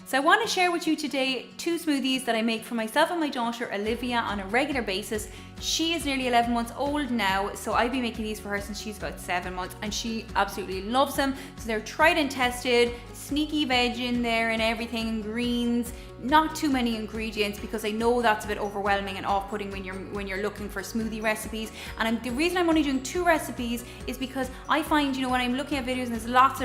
So I want to share with you today 2 smoothies that I make for myself and my daughter Olivia on a regular basis. She is nearly 11 months old now, so I've been making these for her since she's about 7 months, and she absolutely loves them. So they're tried and tested, sneaky veg in there and everything, greens, not too many ingredients, because I know that's a bit overwhelming and off-putting when you're looking for smoothie recipes. And the reason I'm only doing 2 recipes is because I find, when I'm looking at videos and there's lots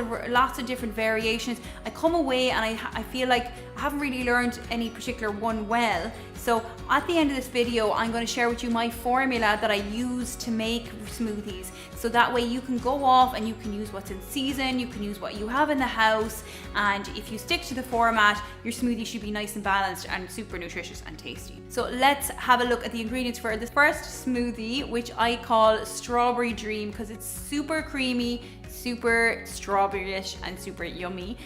of different variations, I come away and I feel like I haven't really learned any particular one well. So at the end of this video, I'm going to share with you my formula that I use to make smoothies. So that way you can go off and you can use what's in season, you can use what you have in the house, and if you stick to the format, your smoothie should be nice and balanced and super nutritious and tasty. So let's have a look at the ingredients for the first smoothie, which I call Strawberry Dream, because it's super creamy, super strawberry-ish and super yummy.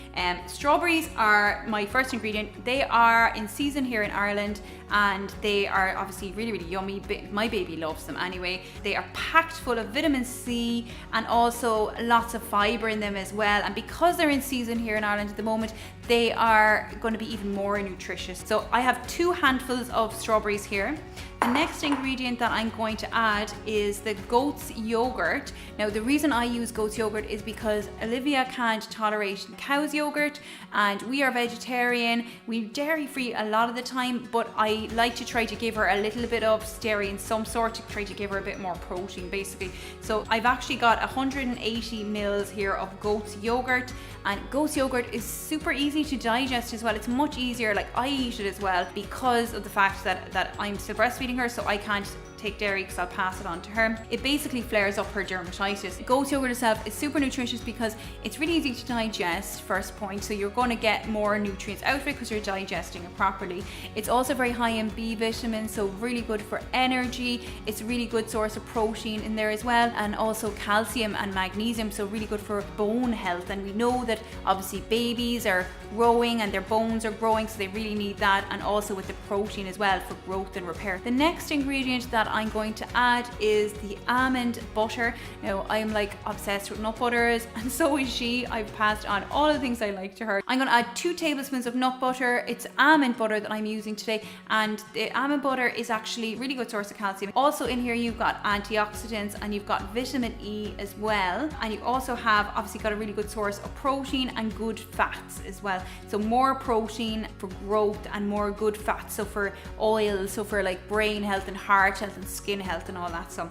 Strawberries are my first ingredient. They are in season here in Ireland, and they are obviously really, really yummy. My baby loves them anyway. They are packed full of vitamin C and also lots of fibre in them as well. And because they're in season here in Ireland at the moment, they are going to be even more nutritious. So I have 2 handfuls of strawberries here. The next ingredient that I'm going to add is the goat's yogurt. Now, the reason I use goat's yogurt is because Olivia can't tolerate cow's yogurt, and we are vegetarian. We're dairy free a lot of the time, but I like to try to give her a little bit of dairy in some sort to try to give her a bit more protein, basically. So I've actually got 180 mils here of goat's yogurt, and goat's yogurt is super easy to digest as well. It's much easier, like I eat it as well, because of the fact that I'm still breastfeeding her, so I can't take dairy because I'll pass it on to her. It basically flares up her dermatitis. Goat's yogurt itself is super nutritious because it's really easy to digest, first point, so you're going to get more nutrients out of it because you're digesting it properly. It's also very high in B vitamins, so really good for energy. It's a really good source of protein in there as well, and also calcium and magnesium, so really good for bone health. And we know that obviously babies are growing and their bones are growing, so they really need that, and also with the protein as well for growth and repair. The next ingredient that I'm going to add is the almond butter. Now, I'm like obsessed with nut butters, and so is she. I've passed on all the things I like to her. I'm going to add 2 tablespoons of nut butter. It's almond butter that I'm using today, and the almond butter is actually a really good source of calcium. Also in here you've got antioxidants and you've got vitamin E as well, and you also have obviously got a really good source of protein and good fats as well. So more protein for growth and more good fats, so for oil, so for like brain health and heart health and skin health and all that. So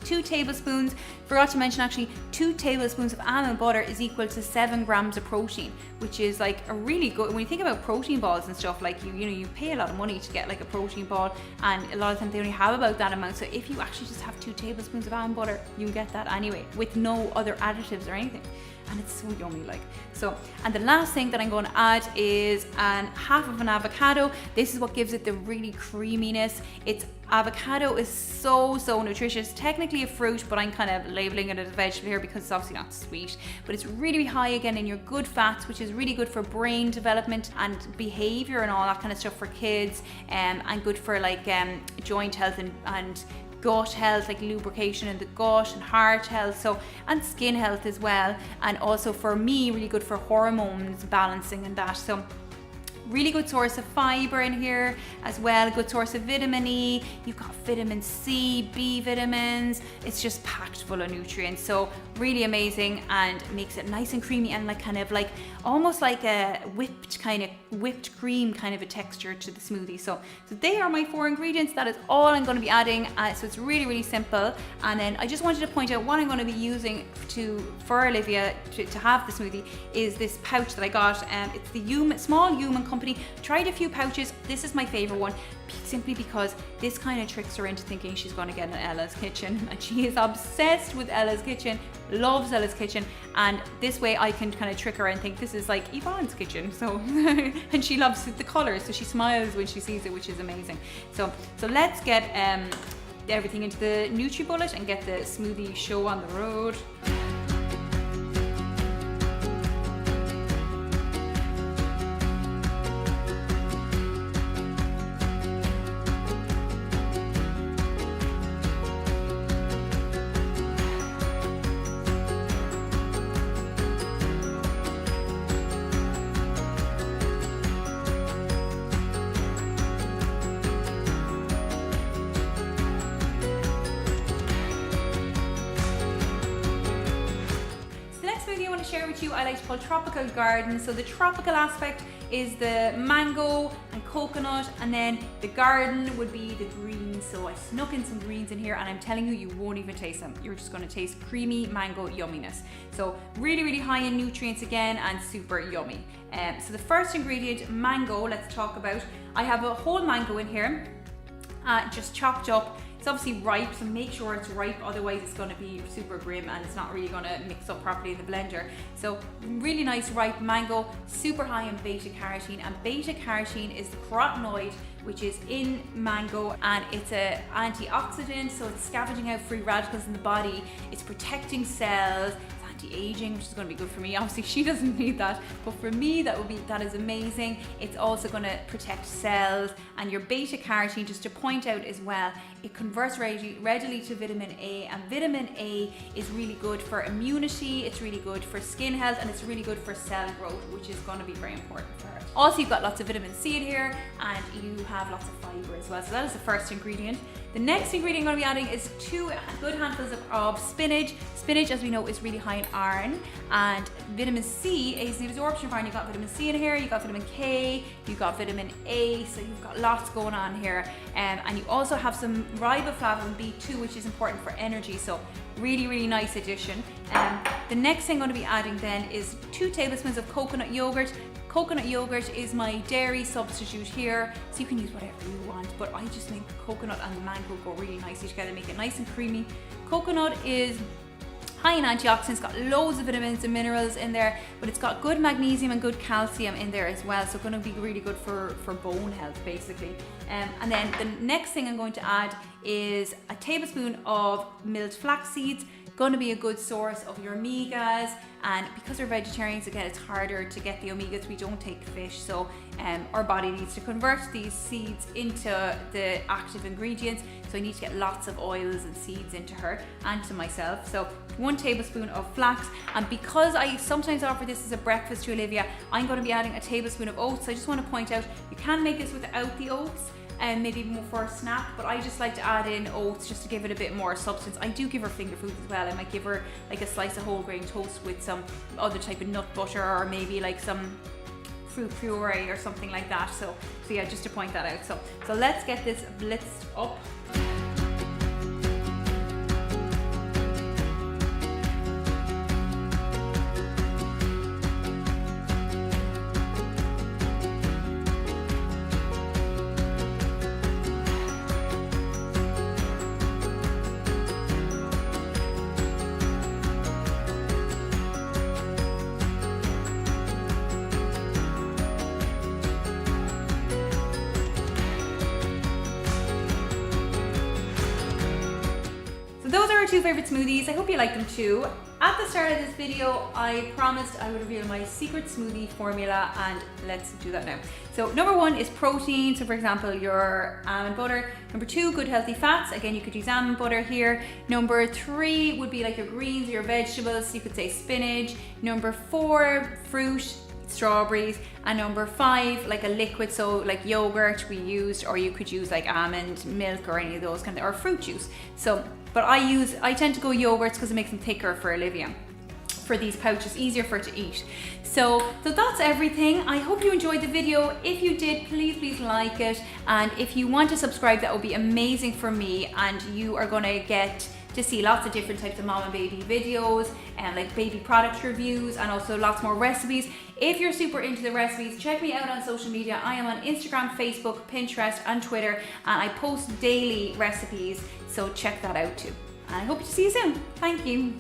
2 tablespoons, forgot to mention actually, 2 tablespoons of almond butter is equal to 7 grams of protein, which is like a really good, when you think about protein balls and stuff, like you pay a lot of money to get like a protein ball, and a lot of times they only have about that amount. So if you actually just have 2 tablespoons of almond butter, you can get that anyway with no other additives or anything. And it's so yummy, like. So, and the last thing that I'm going to add is half of an avocado. This is what gives it the really creaminess. Avocado is so nutritious. Technically a fruit, but I'm kind of labeling it as a vegetable here because it's obviously not sweet. But it's really high again in your good fats, which is really good for brain development and behavior and all that kind of stuff for kids, and good for like joint health and gut health, like lubrication in the gut, and heart health, so, and skin health as well, and also for me really good for hormones balancing and that. So really good source of fibre in here as well, good source of vitamin E. You've got vitamin C, B vitamins. It's just packed full of nutrients, so really amazing, and makes it nice and creamy and like kind of like almost like a whipped cream kind of a texture to the smoothie. So they are my 4 ingredients. That is all I'm going to be adding, so it's really simple. And then I just wanted to point out what I'm going to be using for Olivia to have the smoothie is this pouch that I got. It's the small human company. Tried a few pouches. This is my favorite one, simply because this kind of tricks her into thinking she's going to get an Ella's Kitchen, and she is obsessed with Ella's Kitchen, loves Ella's Kitchen, and this way I can kind of trick her and think this is like Yvonne's kitchen. So and she loves the colors, so she smiles when she sees it, which is amazing. So let's get everything into the NutriBullet and get the smoothie show on the road. smoothie I want to share with you I like to call Tropical Garden. So the tropical aspect is the mango and coconut, and then the garden would be the greens. So I snuck in some greens in here, and I'm telling you, you won't even taste them. You're just going to taste creamy mango yumminess. So really, really high in nutrients again, and super yummy. So the first ingredient, mango, let's talk about. I have a whole mango in here, just chopped up. It's obviously ripe, so make sure it's ripe, otherwise it's going to be super grim and it's not really going to mix up properly in the blender. So really nice ripe mango, super high in beta carotene, and beta carotene is the carotenoid which is in mango, and it's an antioxidant, so it's scavenging out free radicals in the body, it's protecting cells, anti-aging, which is going to be good for me. Obviously she doesn't need that, but for me that is amazing. It's also going to protect cells. And your beta carotene, just to point out as well, it converts readily to vitamin A, and vitamin A is really good for immunity, it's really good for skin health, and it's really good for cell growth, which is going to be very important for it. Also, you've got lots of vitamin C in here, and you have lots of fibre as well. So that is the first ingredient. The next ingredient I'm going to be adding is 2 good handfuls of spinach. Spinach, as we know, is really high in iron, and vitamin C is the absorption of iron. You've got vitamin C in here, you've got vitamin K, you've got vitamin A, so you've got lots going on here. And you also have some riboflavin B2, which is important for energy, so really, really nice addition. The next thing I'm going to be adding then is 2 tablespoons of coconut yogurt. Coconut yogurt is my dairy substitute here, so you can use whatever you want, but I just think the coconut and the mango go really nicely together, make it nice and creamy. Coconut is high in antioxidants, got loads of vitamins and minerals in there, but it's got good magnesium and good calcium in there as well, so it's going to be really good for bone health basically. And then the next thing I'm going to add is a tablespoon of milled flax seeds. Going to be a good source of your omegas, and because we're vegetarians, again, it's harder to get the omegas. We don't take fish, so our body needs to convert these seeds into the active ingredients, so I need to get lots of oils and seeds into her and to myself. So 1 tablespoon of flax, and because I sometimes offer this as a breakfast to Olivia, I'm going to be adding a tablespoon of oats. So I just want to point out, you can make this without the oats, and maybe more for a snack, but I just like to add in oats just to give it a bit more substance. I do give her finger foods as well. I might give her like a slice of whole grain toast with some other type of nut butter, or maybe like some fruit puree or something like that. So yeah, just to point that out. So let's get this blitzed up. Those are our 2 favorite smoothies. I hope you like them too. At the start of this video, I promised I would reveal my secret smoothie formula, and let's do that now. So number 1 is protein. So for example, your almond butter. Number 2, good healthy fats. Again, you could use almond butter here. Number 3 would be like your greens or your vegetables. So you could say spinach. Number 4, fruit, strawberries. And number 5, like a liquid, so like yogurt we used, or you could use like almond milk or any of those kind of, or fruit juice. So, but I tend to go yogurts because it makes them thicker for Olivia, for these pouches, easier for her to eat. So that's everything. I hope you enjoyed the video. If you did, please like it, and if you want to subscribe, that would be amazing for me, and you are going to get to see lots of different types of mom and baby videos, and like baby product reviews, and also lots more recipes. If you're super into the recipes, check me out on social media. I am on Instagram, Facebook, Pinterest, and Twitter, and I post daily recipes, so check that out too. And I hope to see you soon. Thank you.